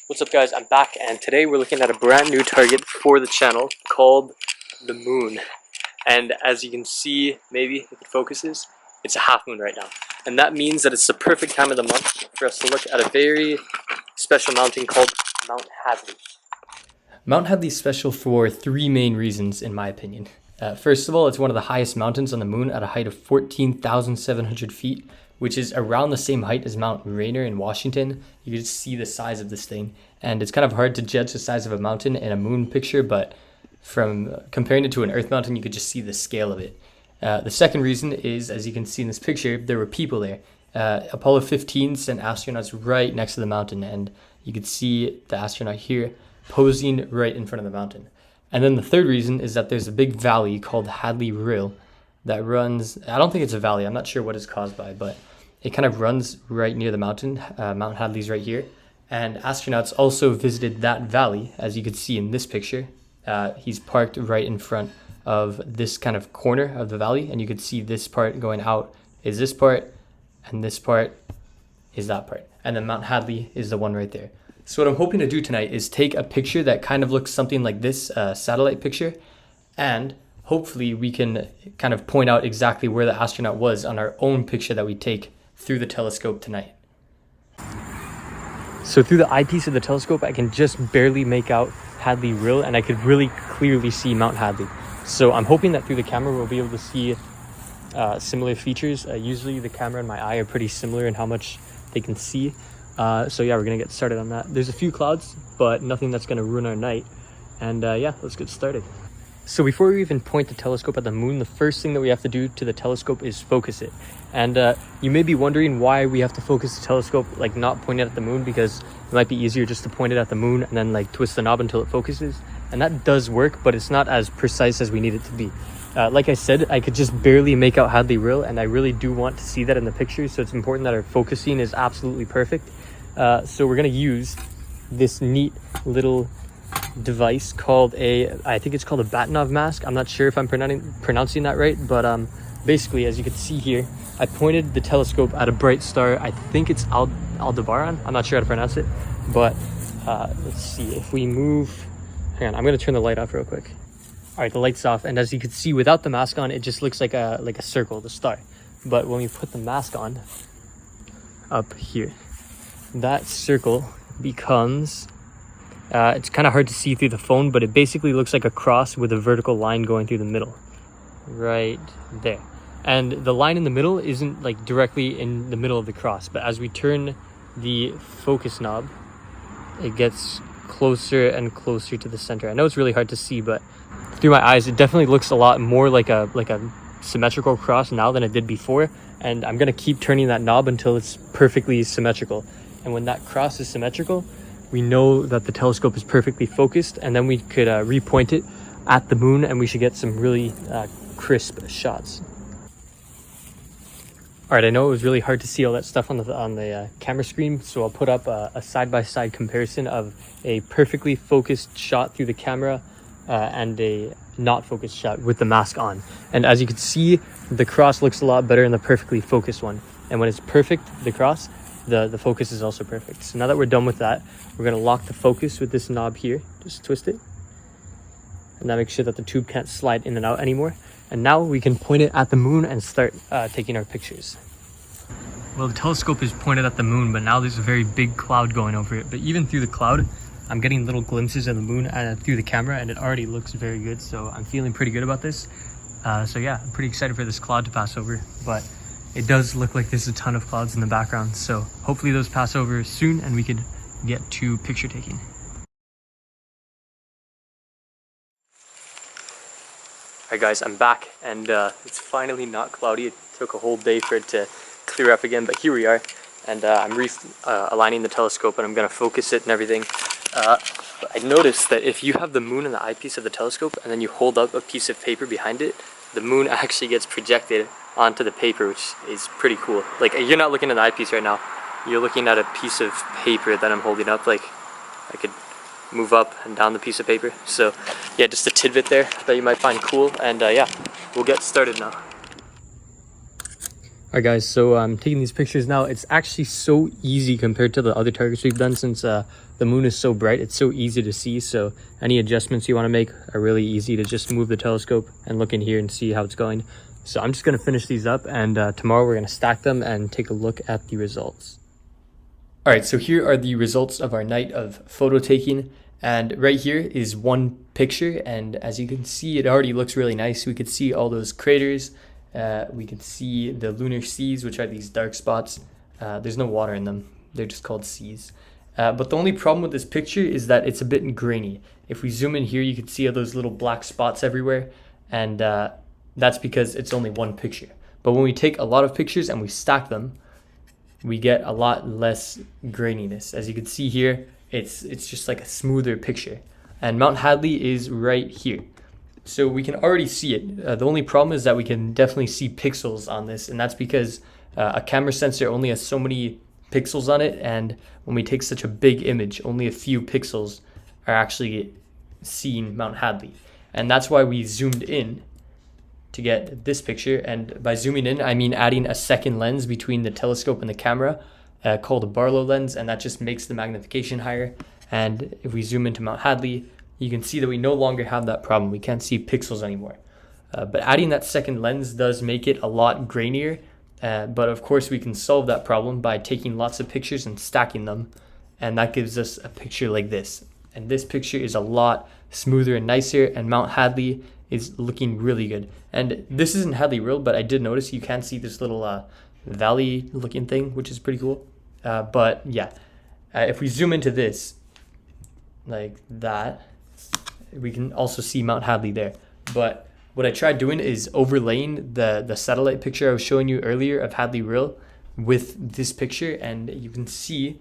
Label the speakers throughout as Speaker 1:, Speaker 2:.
Speaker 1: What's up guys, I'm back and today we're looking at a brand new target for the channel called the moon. And as you can see, maybe if it focuses, it's a half moon right now. And that means that it's the perfect time of the month for us to look at a very special mountain called Mount Hadley. Mount Hadley is special for three main reasons in my opinion. First of all, it's one of the highest mountains on the moon at a height of 14,700 feet, which is around the same height as Mount Rainier in Washington. You can just see the size of this thing. And it's kind of hard to judge the size of a mountain in a moon picture, but from comparing it to an Earth mountain, you could just see the scale of it. The second reason is, as you can see in this picture, there were people there. Apollo 15 sent astronauts right next to the mountain, and you could see the astronaut here posing right in front of the mountain. And then the third reason is that there's a big valley called Hadley Rill that runs, I don't think it's a valley, I'm not sure what it's caused by, but it kind of runs right near the mountain. Mount Hadley's right here. And astronauts also visited that valley, as you can see in this picture. He's parked right in front of this kind of corner of the valley, and you could see this part going out is this part, and this part is that part. And then Mount Hadley is the one right there. So what I'm hoping to do tonight is take a picture that kind of looks something like this, satellite picture, and hopefully we can kind of point out exactly where the astronaut was on our own picture that we take through the telescope tonight. So through the eyepiece of the telescope, I can just barely make out Hadley Rill, and I could really clearly see Mount Hadley. So I'm hoping that through the camera we'll be able to see similar features. Usually the camera and my eye are pretty similar in how much they can see. So yeah, we're gonna get started on that. There's a few clouds, but nothing that's gonna ruin our night. And yeah, let's get started. So before we even point the telescope at the moon, the first thing that we have to do to the telescope is focus it. And you may be wondering why we have to focus the telescope, like not point it at the moon, because it might be easier just to point it at the moon and then like twist the knob until it focuses. And that does work, but it's not as precise as we need it to be. Like I said, I could just barely make out Hadley Rill, and I really do want to see that in the picture. So it's important that our focusing is absolutely perfect. So we're gonna use this neat little device called I think it's called a Batinov mask. I'm not sure if I'm pronouncing that right, but basically, as you can see here, I pointed the telescope at a bright star. I think it's Aldebaran. I'm not sure how to pronounce it, but let's see if we move. Hang on, I'm gonna turn the light off real quick. All right, the light's off, and as you can see, without the mask on, it just looks like a circle, the star. But when we put the mask on, up here, that circle becomes, it's kind of hard to see through the phone, but it basically looks like a cross with a vertical line going through the middle, right there. And the line in the middle isn't like directly in the middle of the cross, but as we turn the focus knob, it gets closer and closer to the center. I know it's really hard to see, but through my eyes, it definitely looks a lot more like a symmetrical cross now than it did before. And I'm gonna keep turning that knob until it's perfectly symmetrical. And when that cross is symmetrical, we know that the telescope is perfectly focused, and then we could repoint it at the moon, and we should get some really crisp shots. All right, I know it was really hard to see all that stuff on the camera screen, so I'll put up a side-by-side comparison of a perfectly focused shot through the camera and a not focused shot with the mask on. And as you can see, the cross looks a lot better in the perfectly focused one. And when it's perfect, the cross, the focus is also perfect. So now that we're done with that, we're gonna lock the focus with this knob here. Just twist it. And that makes sure that the tube can't slide in and out anymore. And now we can point it at the moon and start taking our pictures. Well, the telescope is pointed at the moon, but now there's a very big cloud going over it. But even through the cloud, I'm getting little glimpses of the moon through the camera, and it already looks very good. So I'm feeling pretty good about this. So yeah, I'm pretty excited for this cloud to pass over. But it does look like there's a ton of clouds in the background. So hopefully those pass over soon and we could get to picture taking. Alright guys, I'm back, and it's finally not cloudy. It took a whole day for it to clear up again, but here we are. And I'm aligning the telescope, and I'm going to focus it and everything. I noticed that if you have the moon in the eyepiece of the telescope and then you hold up a piece of paper behind it, the moon actually gets projected onto the paper, which is pretty cool. Like, you're not looking at the eyepiece right now, you're looking at a piece of paper that I'm holding up. Like, I could move up and down the piece of paper. So yeah, just a tidbit there that you might find cool. And yeah, we'll get started now. All right, guys, so I'm taking these pictures now. It's actually so easy compared to the other targets we've done since the moon is so bright. It's so easy to see. So any adjustments you want to make are really easy to just move the telescope and look in here and see how it's going. So I'm just going to finish these up, and tomorrow we're going to stack them and take a look at the results. All right, so here are the results of our night of photo taking. And right here is one picture. And as you can see, it already looks really nice. We could see all those craters. We can see the lunar seas, which are these dark spots. There's no water in them. They're just called seas. But the only problem with this picture is that it's a bit grainy. If we zoom in here, you can see all those little black spots everywhere. And that's because it's only one picture. But when we take a lot of pictures and we stack them, we get a lot less graininess. As you can see here, it's just like a smoother picture. And Mount Hadley is right here. So we can already see it. The only problem is that we can definitely see pixels on this, and that's because a camera sensor only has so many pixels on it, and when we take such a big image, only a few pixels are actually seeing Mount Hadley. And that's why we zoomed in to get this picture, and by zooming in, I mean adding a second lens between the telescope and the camera called a Barlow lens, and that just makes the magnification higher. And if we zoom into Mount Hadley, you can see that we no longer have that problem. We can't see pixels anymore. But adding that second lens does make it a lot grainier. But of course, we can solve that problem by taking lots of pictures and stacking them. And that gives us a picture like this. And this picture is a lot smoother and nicer. And Mount Hadley is looking really good. And this isn't Hadley real, but I did notice you can see this little valley looking thing, which is pretty cool. But yeah, if we zoom into this like that, we can also see Mount Hadley there. But what I tried doing is overlaying the satellite picture I was showing you earlier of Hadley Rill with this picture, and you can see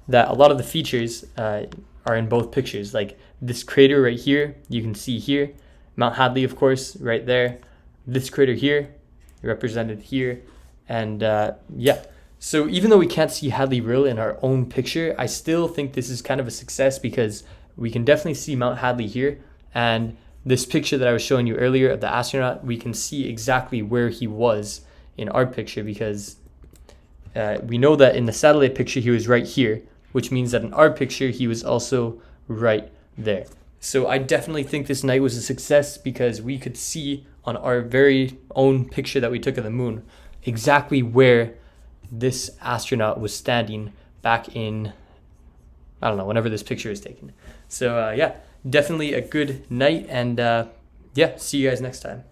Speaker 1: that a lot of the features are in both pictures. Like this crater right here, you can see here. Mount Hadley, of course, right there. This crater here, represented here. And yeah, so even though we can't see Hadley Rill in our own picture, I still think this is kind of a success because we can definitely see Mount Hadley here. And this picture that I was showing you earlier of the astronaut, we can see exactly where he was in our picture because we know that in the satellite picture, he was right here, which means that in our picture, he was also right there. So I definitely think this night was a success because we could see on our very own picture that we took of the moon exactly where this astronaut was standing back in, I don't know, whenever this picture is taken. So yeah, definitely a good night, and yeah, see you guys next time.